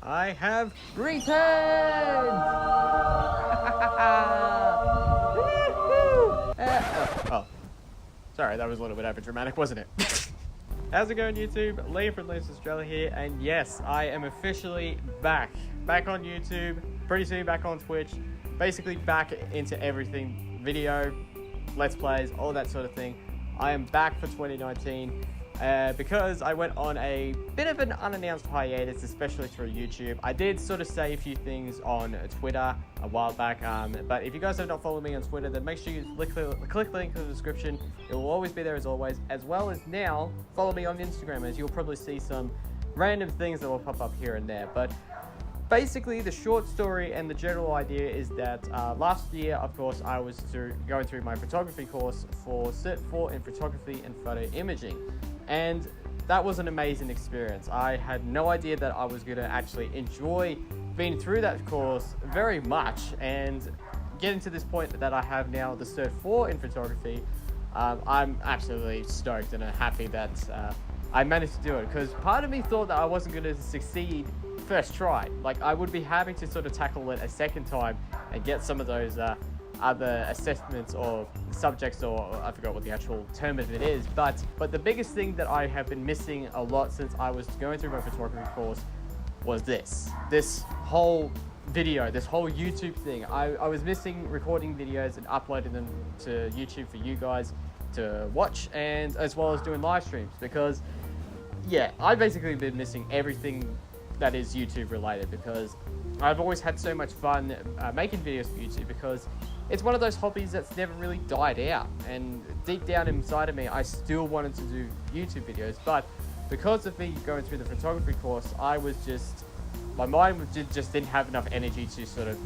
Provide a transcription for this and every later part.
I have returned! oh, sorry, that was a little bit overdramatic, wasn't it? How's it going, YouTube? Liam from Liam's Australia here, and yes, I am officially back on YouTube, pretty soon back on Twitch, basically back into everything, video, Let's Plays, all that sort of thing. I am back for 2019 because I went on a bit of an unannounced hiatus, especially through YouTube. I did sort of say a few things on Twitter a while back, but if you guys have not followed me on Twitter, then make sure you click the link in the description. It will always be there as always, as well as now follow me on Instagram, as you'll probably see some random things that will pop up here and there. But basically, the short story and the general idea is that last year, of course, I was going through my photography course for Cert 4 in photography and photo imaging. And that was an amazing experience. I had no idea that I was going to actually enjoy being through that course very much and getting to this point that I have now the Cert 4 in photography. I'm absolutely stoked and happy that I managed to do it, because part of me thought that I wasn't going to succeed first try. Like, I would be happy to sort of tackle it a second time and get some of those other assessments or subjects, or I forgot what the actual term of it is, but the biggest thing that I have been missing a lot since I was going through my photography course was this whole video, this whole YouTube thing. I was missing recording videos and uploading them to YouTube for you guys to watch, and as well as doing live streams, because yeah, I've basically been missing everything that is YouTube related, because I've always had so much fun making videos for YouTube, because it's one of those hobbies that's never really died out, and deep down inside of me I still wanted to do YouTube videos, but because of me going through the photography course, I was just, my mind just didn't have enough energy to sort of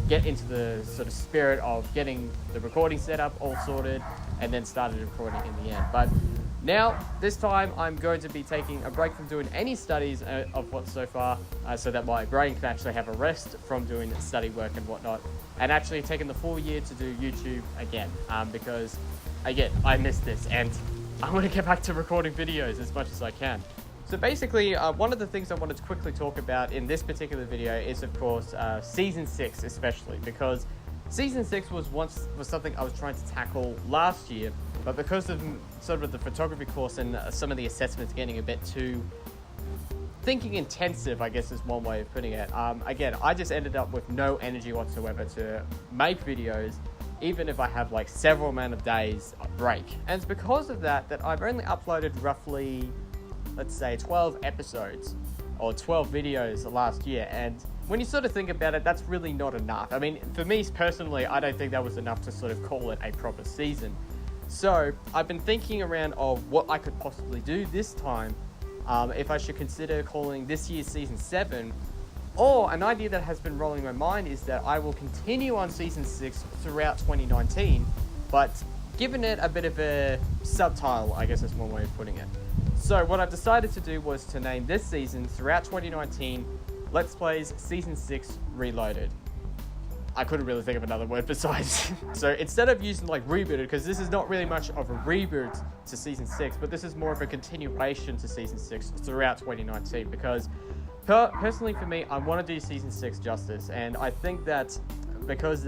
get into the sort of spirit of getting the recording set up all sorted and then started recording in the end. But now, this time, I'm going to be taking a break from doing any studies of what so far, so that my brain can actually have a rest from doing study work and whatnot, and actually taking the full year to do YouTube again, because, again, I missed this, and I want to get back to recording videos as much as I can. So basically, one of the things I wanted to quickly talk about in this particular video is, of course, Season 6 especially, because Season 6 was something I was trying to tackle last year, but because of sort of the photography course and some of the assessments getting a bit too thinking intensive, I guess is one way of putting it, again, I just ended up with no energy whatsoever to make videos, even if I have like several amount of days break. And it's because of that I've only uploaded roughly, let's say, 12 episodes or 12 videos last year, and when you sort of think about it, that's really not enough. I mean, for me personally, I don't think that was enough to sort of call it a proper season. So I've been thinking around of what I could possibly do this time, if I should consider calling this year's Season 7, or an idea that has been rolling in my mind is that I will continue on Season 6 throughout 2019, but giving it a bit of a subtitle, I guess is one way of putting it. So what I've decided to do was to name this season throughout 2019, Let's Plays Season 6 Reloaded. I couldn't really think of another word besides. So instead of using like rebooted, because this is not really much of a reboot to Season 6, but this is more of a continuation to Season 6 throughout 2019, because personally for me, I want to do Season 6 justice, and I think that because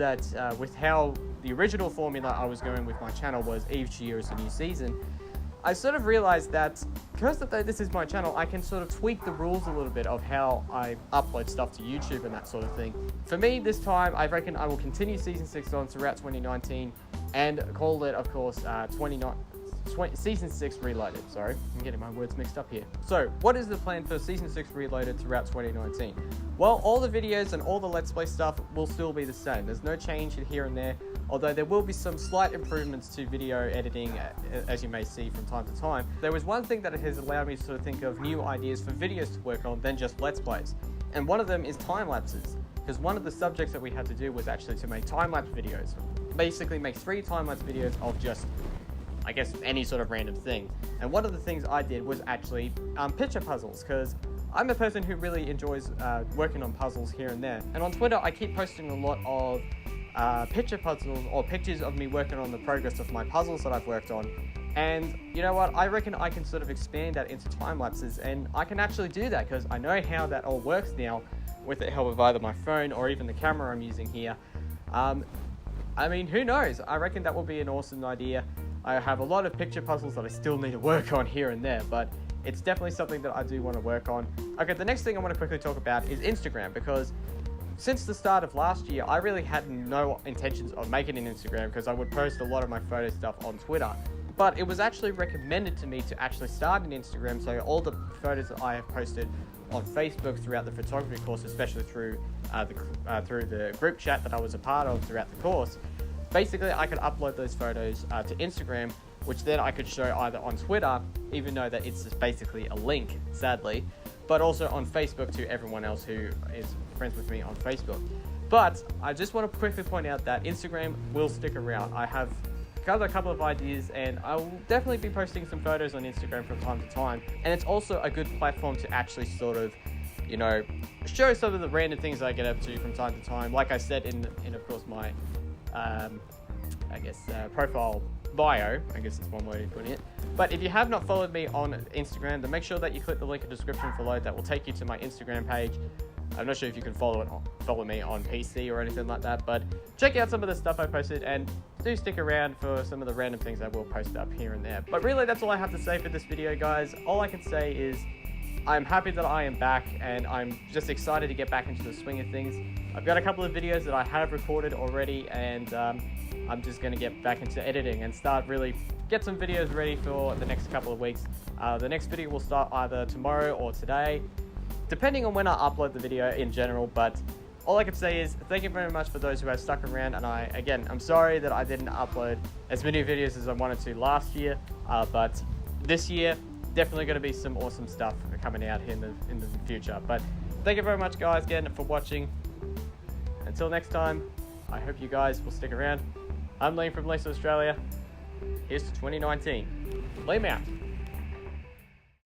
with how the original formula I was going with my channel was each year is a new season, I sort of realized that because this is my channel, I can sort of tweak the rules a little bit of how I upload stuff to YouTube and that sort of thing. For me, this time, I reckon I will continue Season 6 on throughout 2019 and call it, of course, Season 6 Reloaded. Sorry, I'm getting my words mixed up here. So, what is the plan for Season 6 Reloaded throughout 2019? Well, all the videos and all the Let's Play stuff will still be the same. There's no change here and there, although there will be some slight improvements to video editing, as you may see from time to time. There was one thing that has allowed me to sort of think of new ideas for videos to work on than just Let's Plays, and one of them is time lapses, because one of the subjects that we had to do was actually to make time-lapse videos. Basically make 3 time-lapse videos of just, I guess, any sort of random thing. And one of the things I did was actually picture puzzles, because I'm a person who really enjoys working on puzzles here and there. And on Twitter, I keep posting a lot of picture puzzles or pictures of me working on the progress of my puzzles that I've worked on. And you know what, I reckon I can sort of expand that into time lapses, and I can actually do that because I know how that all works now with the help of either my phone or even the camera I'm using here. I mean, who knows? I reckon that will be an awesome idea. I have a lot of picture puzzles that I still need to work on here and there, but it's definitely something that I do want to work on. Okay, the next thing I want to quickly talk about is Instagram, because since the start of last year, I really had no intentions of making an Instagram because I would post a lot of my photo stuff on Twitter. But it was actually recommended to me to actually start an Instagram, so all the photos that I have posted on Facebook throughout the photography course, especially through the group chat that I was a part of throughout the course, basically I could upload those photos to Instagram, which then I could show either on Twitter, even though that it's just basically a link, sadly, but also on Facebook to everyone else who is friends with me on Facebook. But I just want to quickly point out that Instagram will stick around. I have got a couple of ideas, and I will definitely be posting some photos on Instagram from time to time. And it's also a good platform to actually sort of, you know, show some of the random things I get up to from time to time. Like I said in of course my, profile bio, I guess that's one way of putting it. But if you have not followed me on Instagram, then make sure that you click the link in the description below. That will take you to my Instagram page. I'm not sure if you can follow me on PC or anything like that, but check out some of the stuff I posted, and do stick around for some of the random things I will post up here and there. But really, that's all I have to say for this video, guys. All I can say is I'm happy that I am back, and I'm just excited to get back into the swing of things. I've got a couple of videos that I have recorded already, and I'm just going to get back into editing and start really get some videos ready for the next couple of weeks. The next video will start either tomorrow or today, depending on when I upload the video in general. But all I can say is thank you very much for those who have stuck around, and I'm sorry that I didn't upload as many videos as I wanted to last year, but this year definitely going to be some awesome stuff coming out in the future. But thank you very much, guys, again for watching. Until next time, I hope you guys will stick around. I'm Liam from Lace Australia. Here's to 2019. Liam out.